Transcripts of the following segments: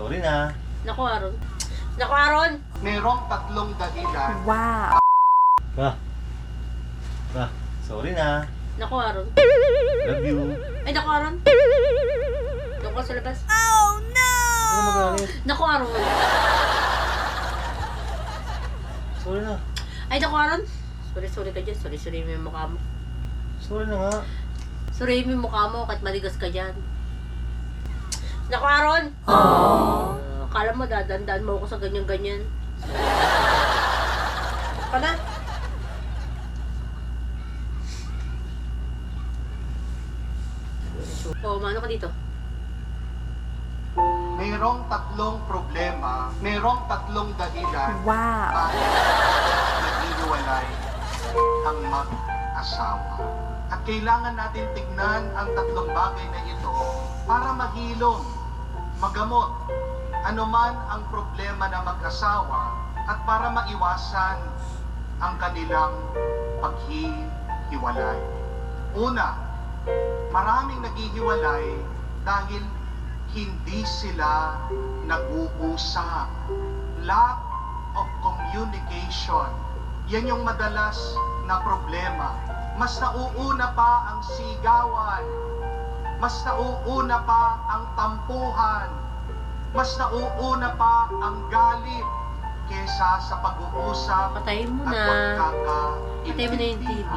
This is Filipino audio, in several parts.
Sorry na. Naku, Aaron. Naku, Aaron! Merong tatlong dahilan. Wow. Sorry na. Naku, Aaron. Love you. Ay, naku, Aaron. Doon ka sa labas. Oh no! Ano magalit? Naku, Aaron. Sorry na. Ay, naku, Aaron. Sorry ka dyan. Sorry mo yung mukha mo. Sorry na nga. Sorry mo yung mukha mo kahit maligas ka dyan. Naku, Aaron! Akala mo, dadandaan mo ako sa ganyan-ganyan. Pa na? Mano ka dito? Merong tatlong problema. Merong tatlong dahilan. Wow. Bakit naghihiwalay ang mag-asawa. At kailangan natin tignan ang tatlong bagay na ito para mahilom, magamot, anuman ang problema na mag-asawa at para maiwasan ang kanilang paghihiwalay. Una, maraming naghihiwalay dahil hindi sila nag-uusap. Lack of communication. Yan yung madalas na problema. Mas nauuna pa ang sigawan. Mas nauuna pa ang tampuhan. Mas nauuna pa ang galit kesa sa pag-uusap Patayin mo at na. pagkakaintindihan. Patayin mo na yung TV.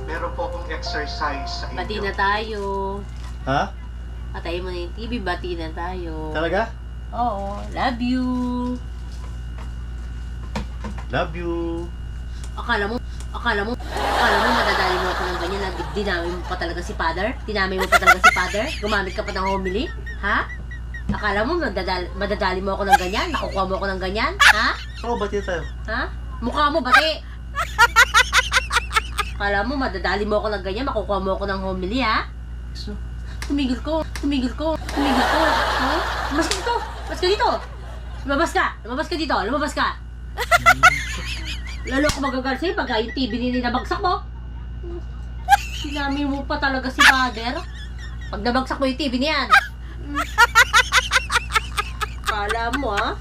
Meron po akong exercise sa inyo. Bati na tayo. Ha? Patayin mo na yung TV. Bati na tayo. Talaga? Oo. Love you. Love you. Akala mo madadali mo ako ng ganyan na dinamay mo pa talaga si Father? Dinamay mo pa talaga si Father? Gumamit ka pa ng homily? Ha? Akala mo madadali mo ako ng ganyan? Nakukuha mo ako ng ganyan? Ha? Oo, bati tayo. Ha? Mukha mo, bati! Akala mo madadali mo ako ng ganyan? Makukuha mo ako ng homily, ha? Tumigil ko. Ha? Lumabas ka dito! Lumabas ka! Lalo ko magagal sa'yo pag yung TV nila nabagsak mo. Sinami mo pa talaga si Father. Pag nabagsak mo yung TV niyan. Kala mo, ha?